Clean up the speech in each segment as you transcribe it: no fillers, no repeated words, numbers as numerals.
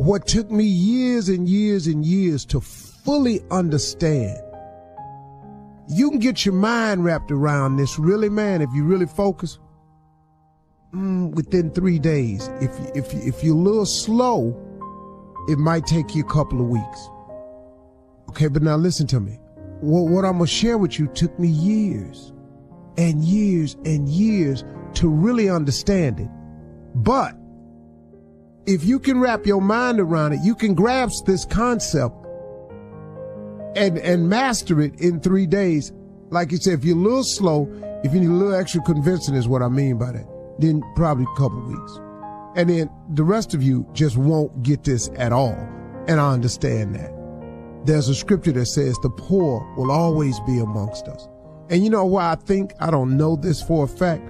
what took me years and years and years to fully understand. You can get your mind wrapped around this, really, man, if you really focus. Within 3 days. If you're a little slow, it might take you a couple of weeks. Okay, but now listen to me. What I'm going to share with you took me years and years and years to really understand it. But if you can wrap your mind around it, you can grasp this concept and master it in 3 days. Like you said, if you're a little slow, if you need a little extra convincing is what I mean by that, then probably a couple of weeks. And then the rest of you just won't get this at all. And I understand that. There's a scripture that says the poor will always be amongst us. And you know why I don't know this for a fact,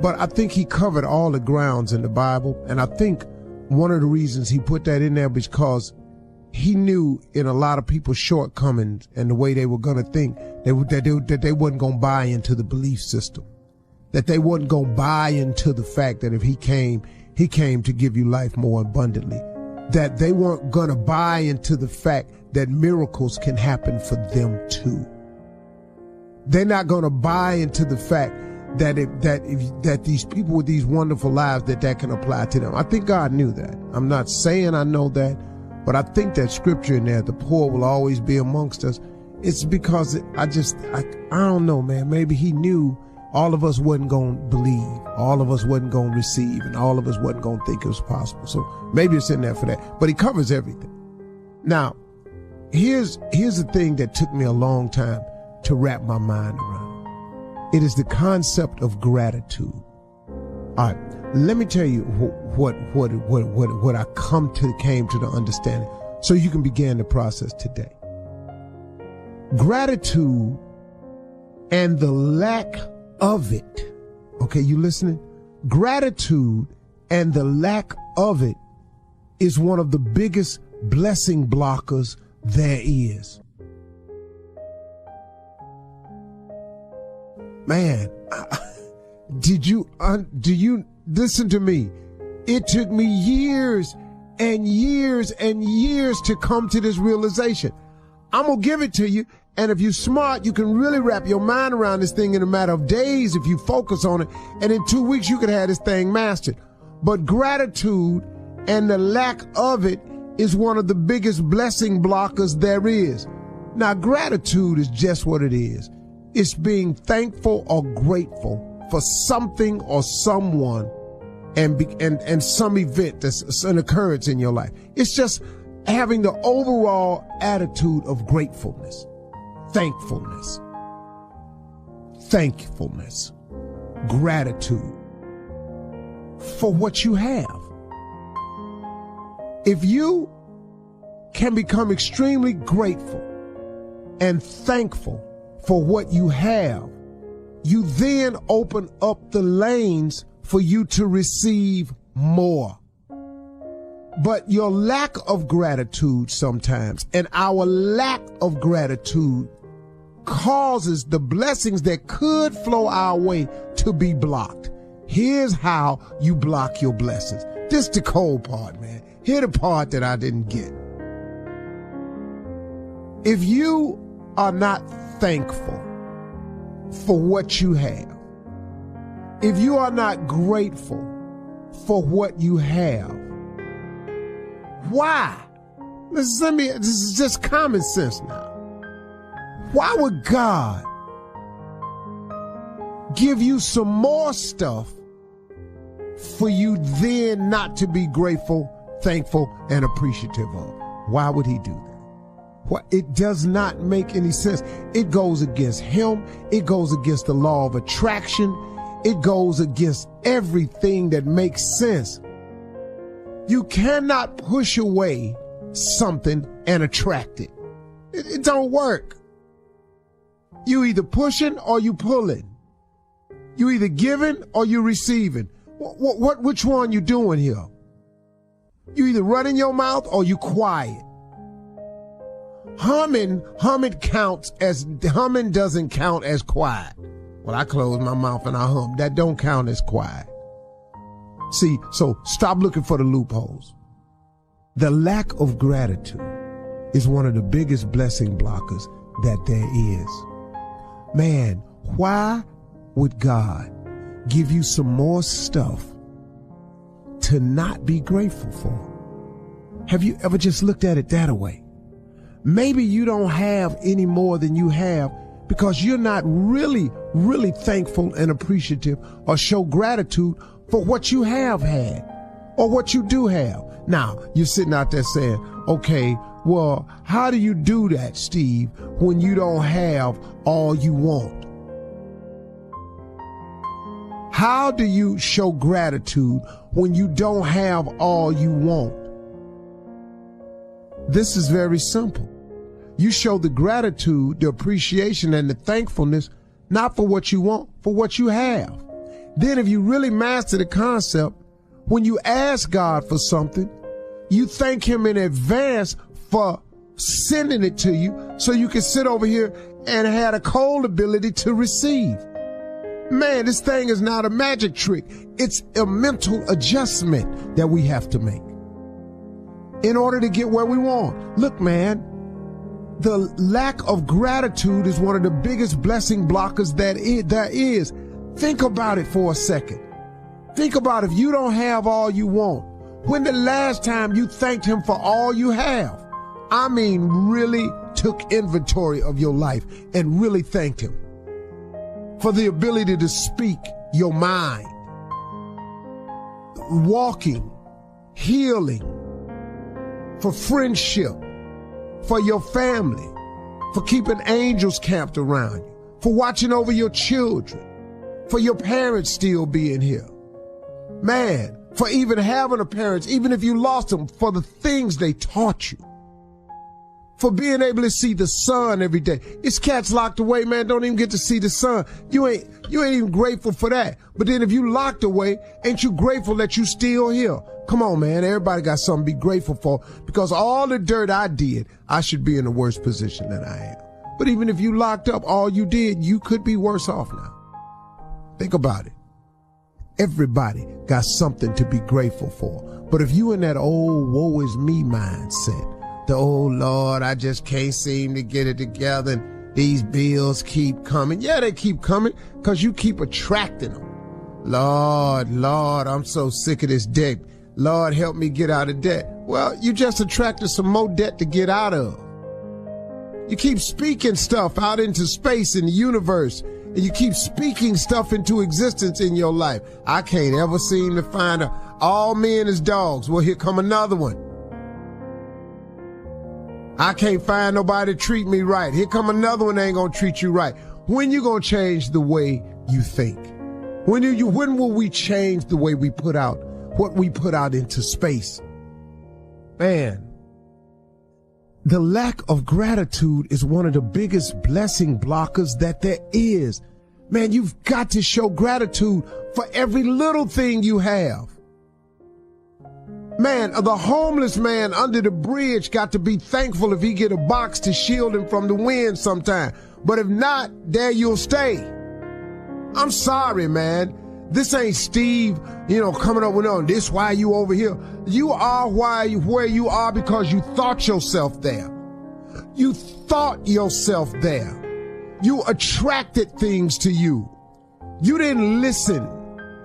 but I think he covered all the grounds in the Bible. And I think one of the reasons he put that in there because he knew in a lot of people's shortcomings and the way they were going to think that they wasn't going to buy into the belief system, that they wasn't going to buy into the fact that if he came to give you life more abundantly, that they weren't going to buy into the fact that miracles can happen for them too. They're not going to buy into the fact that these people with these wonderful lives, that can apply to them. I think God knew that. I'm not saying I know that, but I think that scripture in there, the poor will always be amongst us. It's because I don't know, man. Maybe he knew all of us wasn't going to believe, all of us wasn't going to receive, and all of us wasn't going to think it was possible. So maybe it's in there for that, but he covers everything. Now, here's the thing that took me a long time to wrap my mind around. It is the concept of gratitude. All right, let me tell you what I came to the understanding so you can begin the process today. Gratitude and the lack of it. Okay, you listening? Gratitude and the lack of it is one of the biggest blessing blockers there is. Man, do you listen to me? It took me years and years and years to come to this realization. I'm going to give it to you. And if you're smart, you can really wrap your mind around this thing in a matter of days if you focus on it. And in 2 weeks, you could have this thing mastered. But gratitude and the lack of it is one of the biggest blessing blockers there is. Now, gratitude is just what it is. It's being thankful or grateful for something or someone and some event that's an occurrence in your life. It's just having the overall attitude of gratefulness. Thankfulness, gratitude for what you have. If you can become extremely grateful and thankful for what you have, you then open up the lanes for you to receive more. But your lack of gratitude sometimes, and our lack of gratitude, causes the blessings that could flow our way to be blocked. Here's how you block your blessings. This the cold part, man. Here's the part that I didn't get. If you are not thankful for what you have, if you are not grateful for what you have, why? This is just common sense now. Why would God give you some more stuff for you then not to be grateful, thankful, and appreciative of? Why would he do that? It does not make any sense. It goes against him. It goes against the law of attraction. It goes against everything that makes sense. You cannot push away something and attract it. It don't work. You either pushing or you pulling. You either giving or you receiving. Which one you doing here? You either running your mouth or you quiet. Humming doesn't count as quiet. Well, I close my mouth and I hum. That don't count as quiet. See, so stop looking for the loopholes. The lack of gratitude is one of the biggest blessing blockers that there is. Man, why would God give you some more stuff to not be grateful for? Have you ever just looked at it that way? Maybe you don't have any more than you have because you're not really thankful and appreciative or show gratitude for what you have had or what you do have. Now, you're sitting out there saying, okay, well, how do you do that, Steve, when you don't have all you want? How do you show gratitude when you don't have all you want? This is very simple. You show the gratitude, the appreciation, and the thankfulness, not for what you want, for what you have. Then if you really master the concept, when you ask God for something, you thank him in advance for sending it to you so you can sit over here and have a cold ability to receive. Man, this thing is not a magic trick. It's a mental adjustment that we have to make in order to get where we want. Look, man, the lack of gratitude is one of the biggest blessing blockers that there is. Think about it for a second. Think about if you don't have all you want. When the last time you thanked him for all you have? I mean, really took inventory of your life and really thanked him for the ability to speak your mind, walking, healing, for friendship, for your family, for keeping angels camped around you, for watching over your children, for your parents still being here. Man, for even having a parents, even if you lost them, for the things they taught you, for being able to see the sun every day. It's cats locked away, man, don't even get to see the sun. You ain't even grateful for that. But then if you locked away, ain't you grateful that you still here? Come on, man, everybody got something to be grateful for, because all the dirt I did, I should be in the worst position that I am. But even if you locked up all you did, you could be worse off now. Think about it. Everybody got something to be grateful for. But if you in that old woe is me mindset, the oh Lord, I just can't seem to get it together and these bills keep coming. Yeah, they keep coming because you keep attracting them. Lord, I'm so sick of this debt. Lord, help me get out of debt. Well, you just attracted some more debt to get out of. You keep speaking stuff out into space in the universe, and you keep speaking stuff into existence in your life. I can't ever seem to find all men is dogs. Well, here come another one. I can't find nobody to treat me right. Here come another one that ain't gonna treat you right. When you gonna change the way you think? When will we change the way we put out what we put out into space? Man, the lack of gratitude is one of the biggest blessing blockers that there is. Man, you've got to show gratitude for every little thing you have. Man, the homeless man under the bridge got to be thankful if he get a box to shield him from the wind sometime. But if not, there you'll stay. I'm sorry, man. This ain't Steve, coming up with, this why you over here. You are where you are because you thought yourself there. You thought yourself there. You attracted things to you. You didn't listen.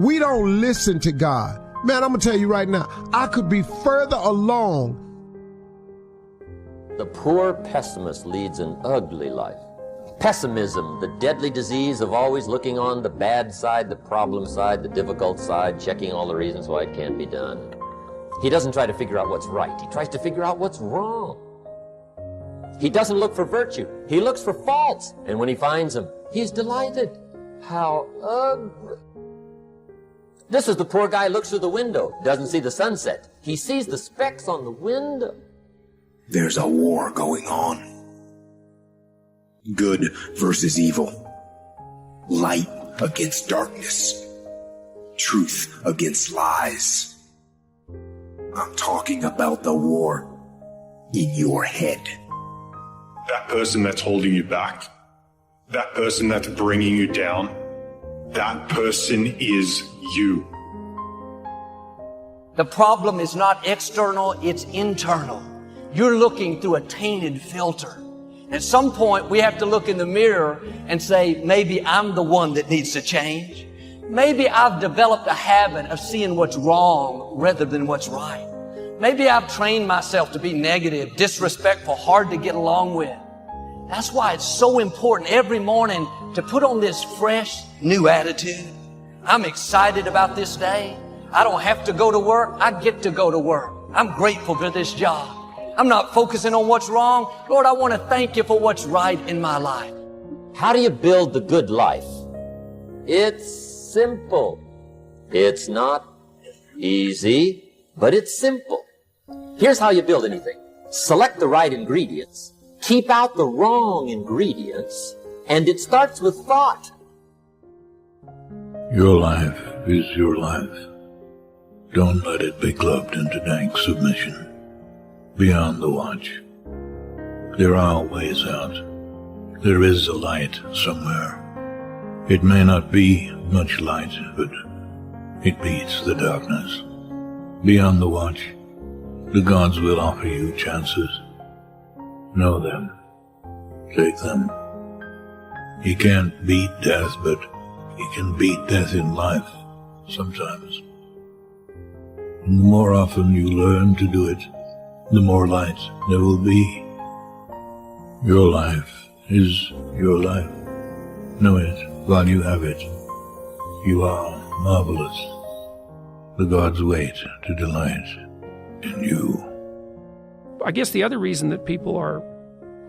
We don't listen to God. Man, I'm going to tell you right now, I could be further along. The poor pessimist leads an ugly life. Pessimism, the deadly disease of always looking on the bad side, the problem side, the difficult side, checking all the reasons why it can't be done. He doesn't try to figure out what's right. He tries to figure out what's wrong. He doesn't look for virtue. He looks for faults. And when he finds them, he's delighted. How ugly. This is the poor guy who looks through the window, doesn't see the sunset. He sees the specks on the window. There's a war going on. Good versus evil. Light against darkness. Truth against lies. I'm talking about the war in your head. That person that's holding you back, that person that's bringing you down, that person is you. The problem is not external, it's internal. You're looking through a tainted filter. At some point, we have to look in the mirror and say, maybe I'm the one that needs to change. Maybe I've developed a habit of seeing what's wrong rather than what's right. Maybe I've trained myself to be negative, disrespectful, hard to get along with. That's why it's so important every morning to put on this fresh, new attitude. I'm excited about this day. I don't have to go to work. I get to go to work. I'm grateful for this job. I'm not focusing on what's wrong. Lord, I want to thank you for what's right in my life. How do you build the good life? It's simple. It's not easy, but it's simple. Here's how you build anything. Select the right ingredients, keep out the wrong ingredients, and it starts with thought. Your life is your life. Don't let it be clubbed into dank submission. Beyond the watch. There are ways out. There is a light somewhere. It may not be much light, but it beats the darkness. Beyond the watch, the gods will offer you chances. Know them. Take them. He can't beat death, but he can beat death in life, sometimes. And the more often you learn to do it, the more light there will be. Your life is your life. Know it while you have it. You are marvelous. The gods wait to delight in you. I guess the other reason that people are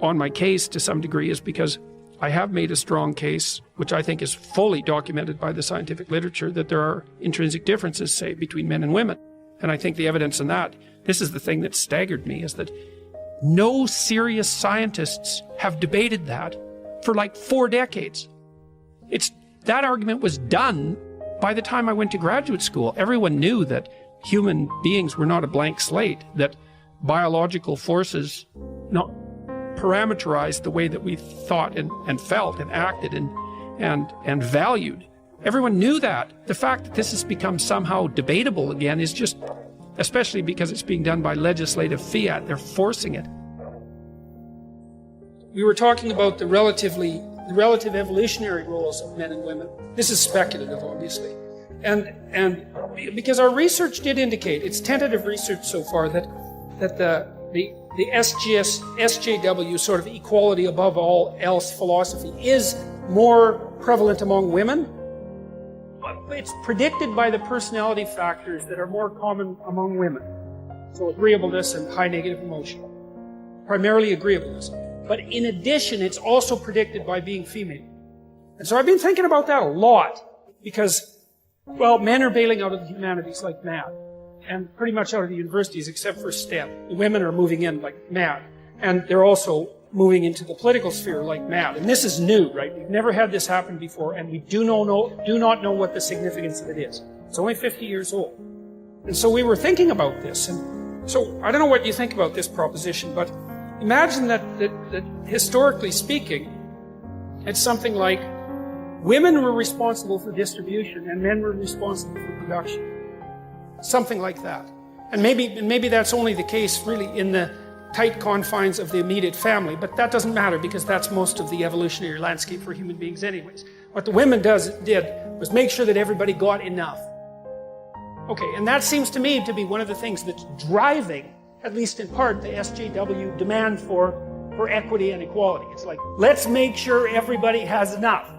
on my case to some degree is because I have made a strong case, which I think is fully documented by the scientific literature, that there are intrinsic differences, say, between men and women. And I think the evidence in that, this is the thing that staggered me, is that no serious scientists have debated that for like 4 decades. That argument was done by the time I went to graduate school. Everyone knew that human beings were not a blank slate, that biological forces not parameterized the way that we thought and felt and acted and valued. Everyone knew that. The fact that this has become somehow debatable again is just, especially because it's being done by legislative fiat, they're forcing it. We were talking about the relative evolutionary roles of men and women. This is speculative, obviously. And because our research did indicate, it's tentative research so far, that the SJW sort of equality above all else philosophy is more prevalent among women. It's predicted by the personality factors that are more common among women. So agreeableness and high negative emotion. Primarily agreeableness. But in addition, it's also predicted by being female. And so I've been thinking about that a lot. Because, well, men are bailing out of the humanities like mad. And pretty much out of the universities except for STEM. The women are moving in like mad. And they're also moving into the political sphere like mad. And this is new, right? We've never had this happen before, and we do not know what the significance of it is. It's only 50 years old. And so we were thinking about this. And so I don't know what you think about this proposition, but imagine that historically speaking, it's something like women were responsible for distribution and men were responsible for production. Something like that. And maybe that's only the case really in the tight confines of the immediate family, but that doesn't matter because that's most of the evolutionary landscape for human beings anyways. What the women did was make sure that everybody got enough. Okay, and that seems to me to be one of the things that's driving, at least in part, the SJW demand for equity and equality. It's like, let's make sure everybody has enough.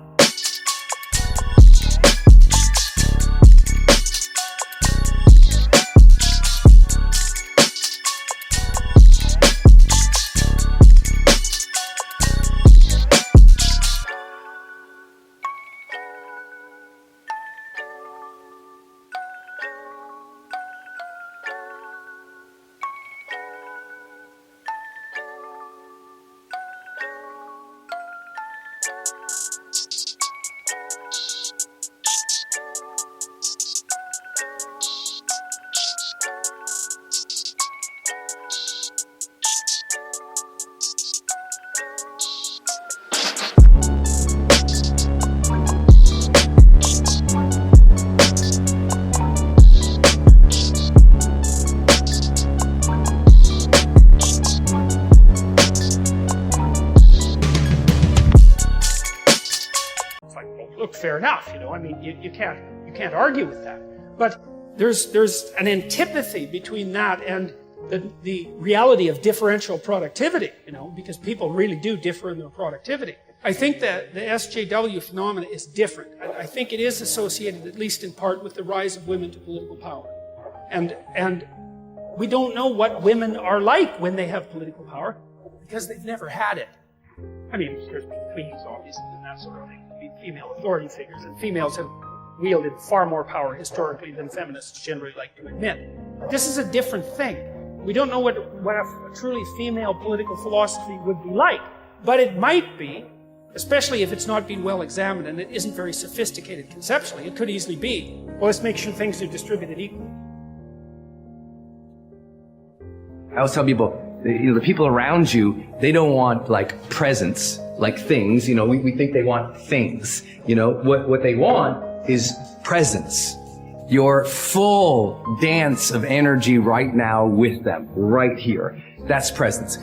fair enough. I mean, you can't argue with that. But there's an antipathy between that and the reality of differential productivity, because people really do differ in their productivity. I think that the SJW phenomenon is different. I think it is associated, at least in part, with the rise of women to political power. And we don't know what women are like when they have political power, because they've never had it. I mean, there's been queens, obviously, and that sort of thing, female authority figures, and females have wielded far more power historically than feminists generally like to admit. But this is a different thing. We don't know what a truly female political philosophy would be like, but it might be, especially if it's not been well examined and it isn't very sophisticated conceptually. It could easily be, well, let's make sure things are distributed equally. I always tell people, the people around you, they don't want like presents, like things. We think they want things. What they want is presence. Your full dance of energy right now with them, right here. That's presence.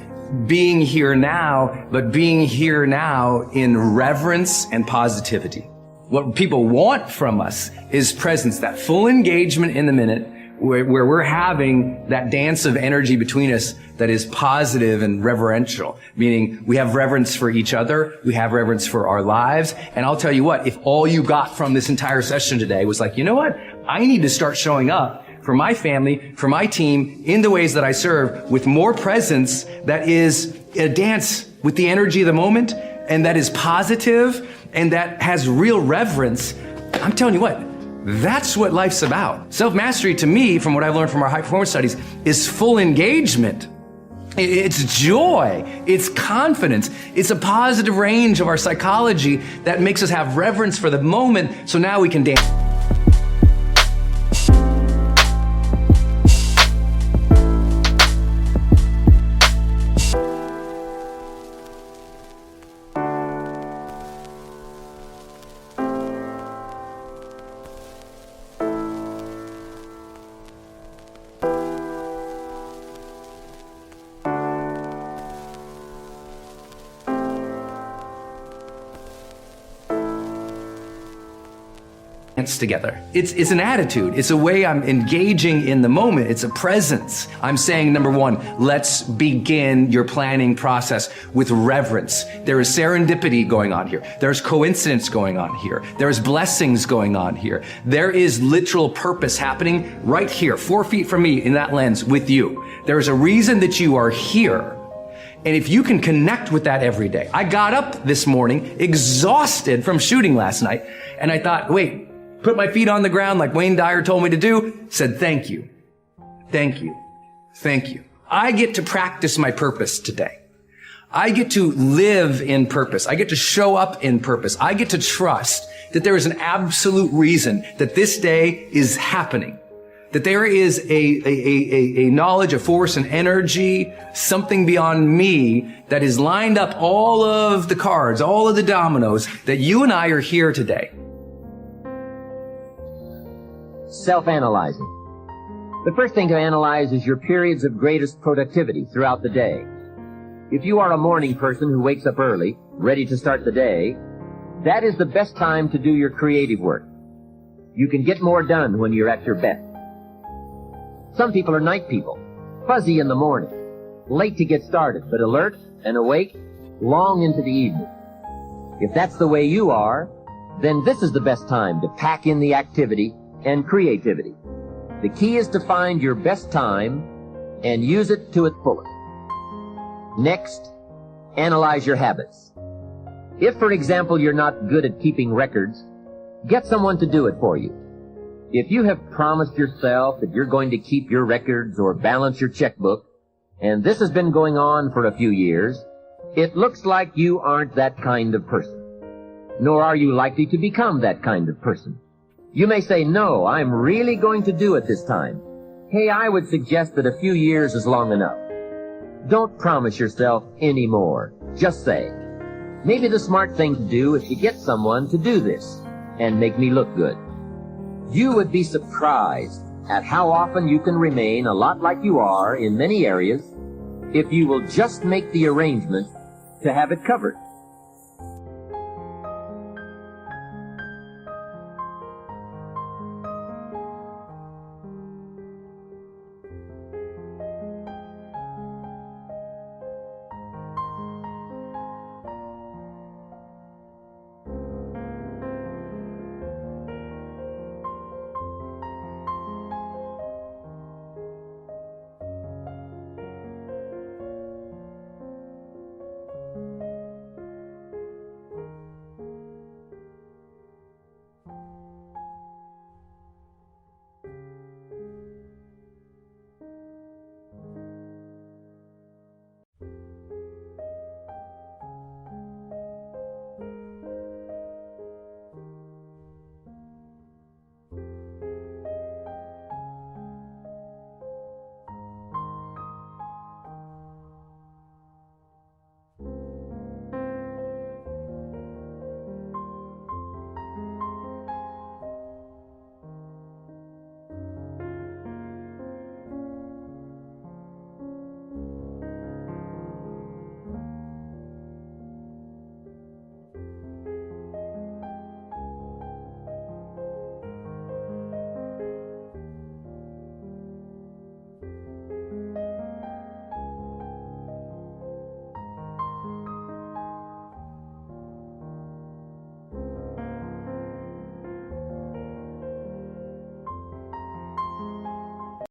Being here now, but being here now in reverence and positivity. What people want from us is presence, that full engagement in the minute, where we're having that dance of energy between us that is positive and reverential, meaning we have reverence for each other, we have reverence for our lives. And I'll tell you what, if all you got from this entire session today was like, you know what, I need to start showing up for my family, for my team, in the ways that I serve, with more presence that is a dance with the energy of the moment, and that is positive, and that has real reverence, I'm telling you what, that's what life's about. Self-mastery, to me, from what I've learned from our high performance studies, is full engagement. It's joy. It's confidence. It's a positive range of our psychology that makes us have reverence for the moment, so now we can dance. Together. It's an attitude. It's a way I'm engaging in the moment. It's a presence. I'm saying, number one, let's begin your planning process with reverence. There is serendipity going on here. There's coincidence going on here. There's blessings going on here. There is literal purpose happening right here, 4 feet from me in that lens with you. There's a reason that you are here. And if you can connect with that every day. I got up this morning exhausted from shooting last night, and I thought, wait, put my feet on the ground like Wayne Dyer told me to do, said thank you, thank you, thank you. I get to practice my purpose today. I get to live in purpose. I get to show up in purpose. I get to trust that there is an absolute reason that this day is happening. That there is a knowledge, a force, an energy, something beyond me that has lined up all of the cards, all of the dominoes, that you and I are here today. Self-analyzing. The first thing to analyze is your periods of greatest productivity throughout the day. If you are a morning person who wakes up early, ready to start the day, that is the best time to do your creative work. You can get more done when you're at your best. Some people are night people, fuzzy in the morning, late to get started, but alert and awake long into the evening. If that's the way you are, then this is the best time to pack in the activity and creativity. The key is to find your best time and use it to its fullest. Next, analyze your habits. If, for example, you're not good at keeping records, get someone to do it for you. If you have promised yourself that you're going to keep your records or balance your checkbook, and this has been going on for a few years, it looks like you aren't that kind of person. Nor are you likely to become that kind of person. You may say, no, I'm really going to do it this time. Hey, I would suggest that a few years is long enough. Don't promise yourself any more. Just say, maybe the smart thing to do is to get someone to do this and make me look good. You would be surprised at how often you can remain a lot like you are in many areas if you will just make the arrangement to have it covered.